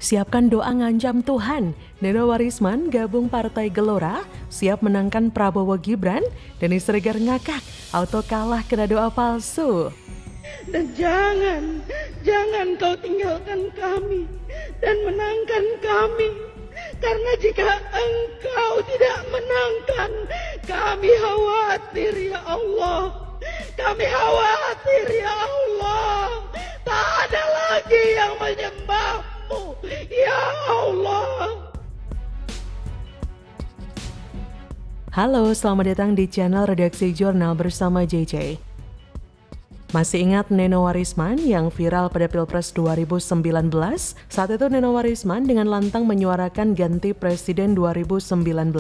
Siapkan doa ngancam Tuhan. Neno Warisman gabung Partai Gelora, siap menangkan Prabowo Gibran. Denny Siregar ngakak, auto kalah kena doa palsu. Dan jangan kau tinggalkan kami dan menangkan kami. Karena jika engkau tidak menangkan, kami khawatir ya Allah. Kami khawatir ya Allah. Tak ada lagi yang menyembahmu ya Allah. Halo, selamat datang di channel Redaksi Jurnal bersama JJ. Masih ingat Neno Warisman yang viral pada Pilpres 2019? Saat itu Neno Warisman dengan lantang menyuarakan ganti presiden 2019.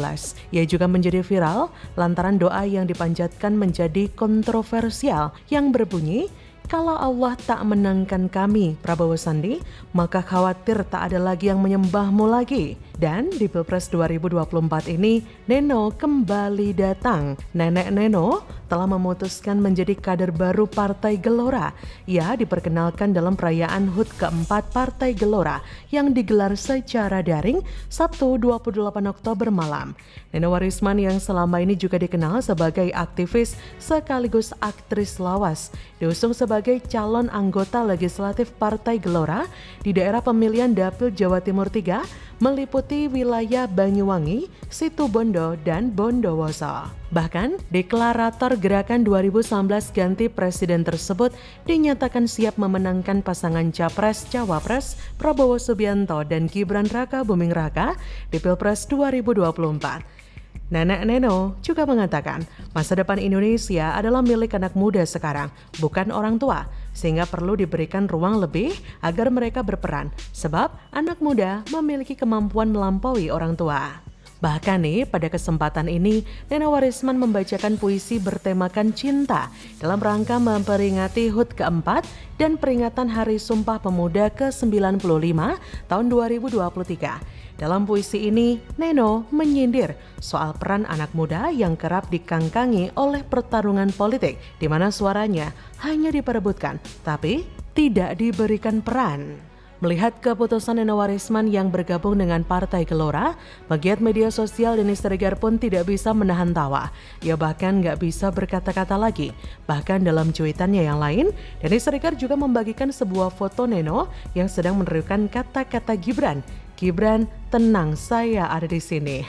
Ia juga menjadi viral lantaran doa yang dipanjatkan menjadi kontroversial yang berbunyi, "Kalau Allah tak menangkan kami, Prabowo Sandi, maka khawatir tak ada lagi yang menyembahmu lagi." Dan di Pilpres 2024 ini, Neno kembali datang. Nenek Neno telah memutuskan menjadi kader baru Partai Gelora. Ia diperkenalkan dalam perayaan HUT keempat Partai Gelora yang digelar secara daring Sabtu 28 Oktober malam. Neno Warisman yang selama ini juga dikenal sebagai aktivis sekaligus aktris lawas, diusung sebagai calon anggota legislatif Partai Gelora di daerah pemilihan Dapil Jawa Timur 3 meliputi wilayah Banyuwangi, Situbondo, dan Bondowoso. Bahkan, deklarator gerakan 2019 ganti presiden tersebut dinyatakan siap memenangkan pasangan Capres-Cawapres Prabowo Subianto dan Gibran Raka Buming Raka di Pilpres 2024. Nenek Neno juga mengatakan masa depan Indonesia adalah milik anak muda sekarang, bukan orang tua, sehingga perlu diberikan ruang lebih agar mereka berperan, sebab anak muda memiliki kemampuan melampaui orang tua. Bahkan nih, pada kesempatan ini, Neno Warisman membacakan puisi bertemakan cinta dalam rangka memperingati HUT keempat dan peringatan Hari Sumpah Pemuda ke-95 tahun 2023. Dalam puisi ini, Neno menyindir soal peran anak muda yang kerap dikangkangi oleh pertarungan politik, di mana suaranya hanya diperebutkan, tapi tidak diberikan peran. Melihat keputusan Neno Warisman yang bergabung dengan Partai Gelora, pegiat media sosial Denny Siregar pun tidak bisa menahan tawa. Ia bahkan nggak bisa berkata-kata lagi. Bahkan dalam cuitannya yang lain, Denny Siregar juga membagikan sebuah foto Neno yang sedang menerukan kata-kata Gibran. "Gibran, tenang, saya ada di sini."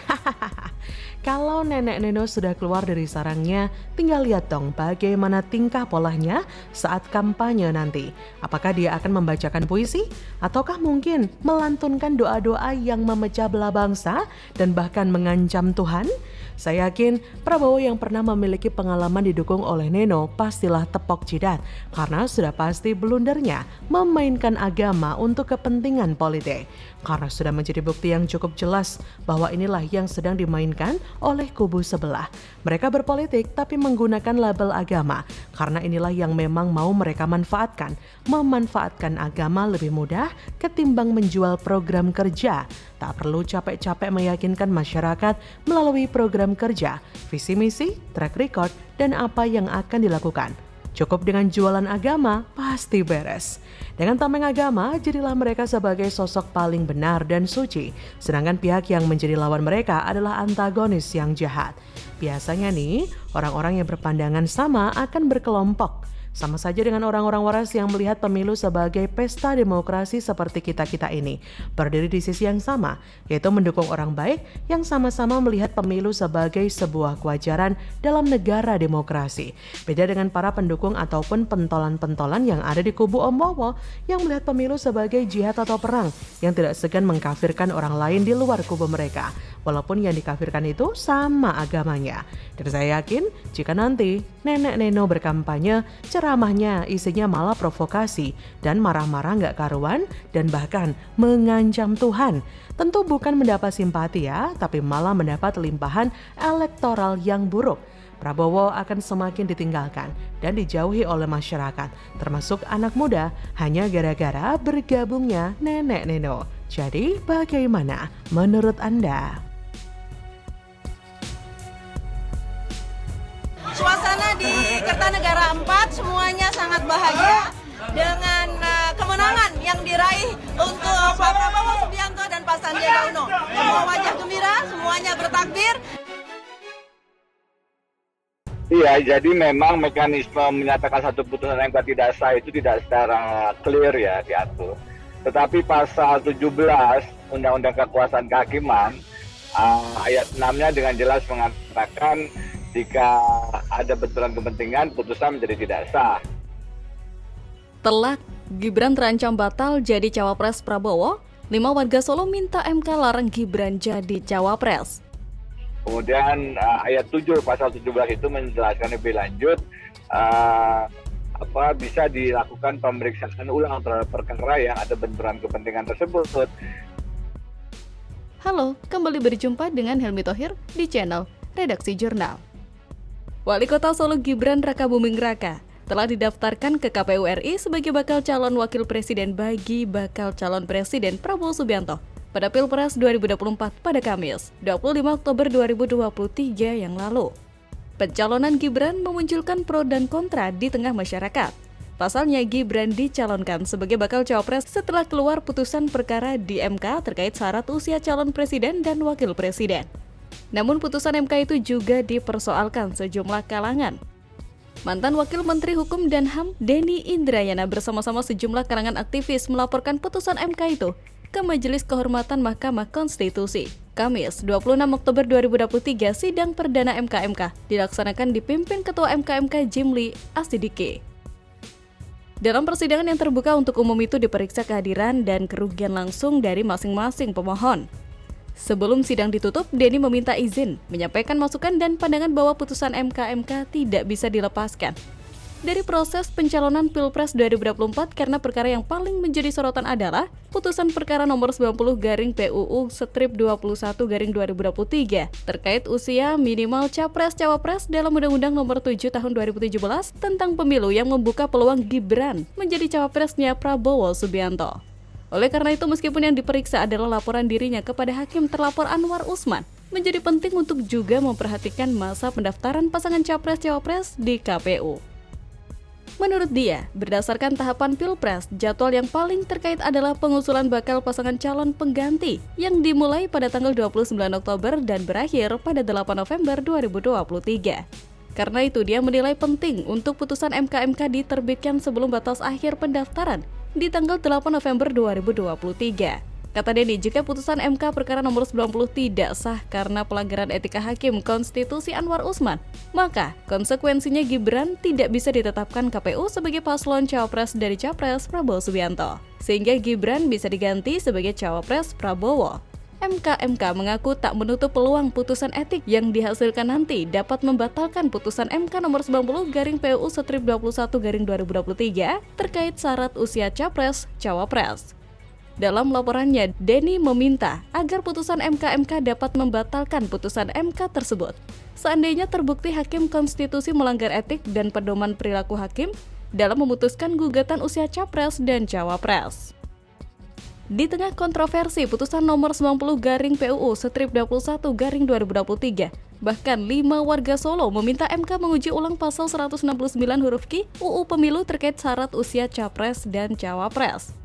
Kalau nenek Neno sudah keluar dari sarangnya, tinggal lihat dong bagaimana tingkah polanya saat kampanye nanti. Apakah dia akan membacakan puisi? Ataukah mungkin melantunkan doa-doa yang memecah belah bangsa dan bahkan mengancam Tuhan? Saya yakin Prabowo yang pernah memiliki pengalaman didukung oleh Neno pastilah tepok jidat karena sudah pasti blundernya memainkan agama untuk kepentingan politik. Karena sudah menjadi bukti yang cukup jelas bahwa inilah yang sedang dimainkan oleh kubu sebelah. Mereka berpolitik tapi menggunakan label agama karena inilah yang memang mau mereka manfaatkan. Memanfaatkan agama lebih mudah ketimbang menjual program kerja. Tak perlu capek-capek meyakinkan masyarakat melalui program kerja, visi misi, track record, dan apa yang akan dilakukan. Cukup dengan jualan agama, pasti beres. Dengan tameng agama, jadilah mereka sebagai sosok paling benar dan suci. Sedangkan pihak yang menjadi lawan mereka adalah antagonis yang jahat. Biasanya nih, orang-orang yang berpandangan sama akan berkelompok. Sama saja dengan orang-orang waras yang melihat pemilu sebagai pesta demokrasi seperti kita-kita ini. Berdiri di sisi yang sama, yaitu mendukung orang baik yang sama-sama melihat pemilu sebagai sebuah kewajaran dalam negara demokrasi. Beda dengan para pendukung ataupun pentolan-pentolan yang ada di kubu Om Bowo yang melihat pemilu sebagai jihad atau perang, yang tidak segan mengkafirkan orang lain di luar kubu mereka. Walaupun yang dikafirkan itu sama agamanya. Dan saya yakin jika nanti nenek Neno berkampanye, ceramahnya isinya malah provokasi dan marah-marah gak karuan dan bahkan mengancam Tuhan. Tentu bukan mendapat simpati ya, tapi malah mendapat limpahan elektoral yang buruk. Prabowo akan semakin ditinggalkan dan dijauhi oleh masyarakat, termasuk anak muda, hanya gara-gara bergabungnya nenek Neno. Jadi bagaimana menurut Anda? Suasana di Kertanegara 4 semuanya sangat bahagia dengan kemenangan yang diraih untuk Pak Prabowo membawa wajah gembira, semuanya bertakbir. Iya, jadi memang mekanisme menyatakan satu putusan MK tidak sah itu tidak secara clear ya diatur. Tetapi pasal 17 Undang-Undang Kekuasaan Kehakiman ayat 6-nya dengan jelas mengatakan jika ada benturan kepentingan putusan menjadi tidak sah. Telak, Gibran terancam batal jadi cawapres Prabowo. 5 warga Solo minta MK larang Gibran jadi cawapres. Kemudian ayat 7 pasal 17 itu menjelaskan lebih lanjut bisa dilakukan pemeriksaan ulang terhadap perkara yang ada benturan kepentingan tersebut. Halo, kembali berjumpa dengan Helmi Thohir di channel Redaksi Jurnal. Wali Kota Solo Gibran Rakabuming Raka telah didaftarkan ke KPU RI sebagai bakal calon wakil presiden bagi bakal calon presiden Prabowo Subianto pada Pilpres 2024 pada Kamis, 25 Oktober 2023 yang lalu. Pencalonan Gibran memunculkan pro dan kontra di tengah masyarakat. Pasalnya, Gibran dicalonkan sebagai bakal cawapres setelah keluar putusan perkara di MK terkait syarat usia calon presiden dan wakil presiden. Namun putusan MK itu juga dipersoalkan sejumlah kalangan. Mantan Wakil Menteri Hukum dan HAM Denny Indrayana bersama-sama sejumlah kalangan aktivis melaporkan putusan MK itu ke Majelis Kehormatan Mahkamah Konstitusi. Kamis, 26 Oktober 2023, sidang perdana MK dilaksanakan dipimpin Ketua MK Jimli Asidiki. Dalam persidangan yang terbuka untuk umum itu diperiksa kehadiran dan kerugian langsung dari masing-masing pemohon. Sebelum sidang ditutup, Denny meminta izin, menyampaikan masukan dan pandangan bahwa putusan MK tidak bisa dilepaskan dari proses pencalonan Pilpres 2024 karena perkara yang paling menjadi sorotan adalah putusan perkara nomor 90/PUU/21/2023 terkait usia minimal capres-cawapres dalam Undang-Undang nomor 7 tahun 2017 tentang pemilu yang membuka peluang Gibran menjadi cawapresnya Prabowo Subianto. Oleh karena itu, meskipun yang diperiksa adalah laporan dirinya kepada Hakim terlapor Anwar Usman, menjadi penting untuk juga memperhatikan masa pendaftaran pasangan capres-cawapres di KPU. Menurut dia, berdasarkan tahapan Pilpres, jadwal yang paling terkait adalah pengusulan bakal pasangan calon pengganti yang dimulai pada tanggal 29 Oktober dan berakhir pada 8 November 2023. Karena itu, dia menilai penting untuk putusan MK diterbitkan sebelum batas akhir pendaftaran di tanggal 8 November 2023. Kata Denny, jika putusan MK perkara nomor 90 tidak sah karena pelanggaran etika Hakim Konstitusi Anwar Usman, maka konsekuensinya Gibran tidak bisa ditetapkan KPU sebagai paslon cawapres dari capres Prabowo Subianto, sehingga Gibran bisa diganti sebagai cawapres Prabowo. MK mengaku tak menutup peluang putusan etik yang dihasilkan nanti dapat membatalkan putusan MK nomor 90/PUU/21/2023 terkait syarat usia capres-cawapres. Dalam laporannya, Denny meminta agar putusan MK dapat membatalkan putusan MK tersebut. Seandainya terbukti Hakim Konstitusi melanggar etik dan pedoman perilaku hakim dalam memutuskan gugatan usia capres dan cawapres. Di tengah kontroversi putusan nomor 90/PUU/21/2023, bahkan 5 warga Solo meminta MK menguji ulang pasal 169 huruf Q UU Pemilu terkait syarat usia capres dan cawapres.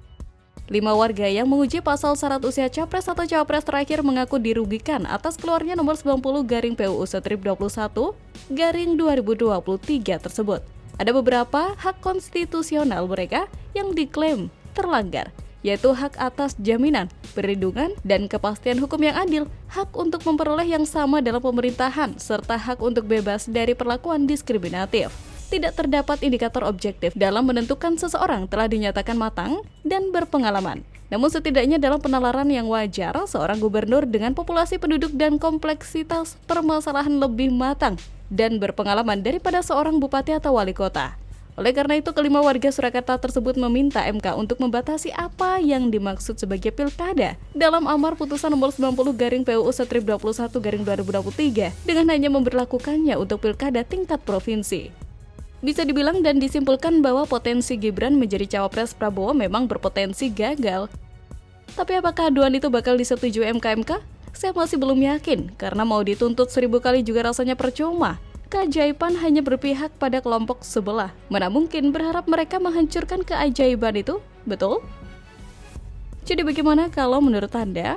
5 warga yang menguji pasal syarat usia capres atau cawapres terakhir mengaku dirugikan atas keluarnya nomor 90/PUU/21/2023 tersebut. Ada beberapa hak konstitusional mereka yang diklaim terlanggar, yaitu hak atas jaminan, perlindungan, dan kepastian hukum yang adil, hak untuk memperoleh yang sama dalam pemerintahan, serta hak untuk bebas dari perlakuan diskriminatif. Tidak terdapat indikator objektif dalam menentukan seseorang telah dinyatakan matang dan berpengalaman. Namun setidaknya dalam penalaran yang wajar, seorang gubernur dengan populasi penduduk dan kompleksitas permasalahan lebih matang dan berpengalaman daripada seorang bupati atau wali kota. Oleh karena itu, kelima warga Surakarta tersebut meminta MK untuk membatasi apa yang dimaksud sebagai pilkada dalam amar putusan nomor 90/PUU/21/2023 dengan hanya memberlakukannya untuk pilkada tingkat provinsi. Bisa dibilang dan disimpulkan bahwa potensi Gibran menjadi cawapres Prabowo memang berpotensi gagal. Tapi apakah aduan itu bakal disetujui MK? Saya masih belum yakin, karena mau dituntut 1000 kali juga rasanya percuma. Keajaiban hanya berpihak pada kelompok sebelah. Mana mungkin berharap mereka menghancurkan keajaiban itu? Betul? Jadi bagaimana kalau menurut Anda?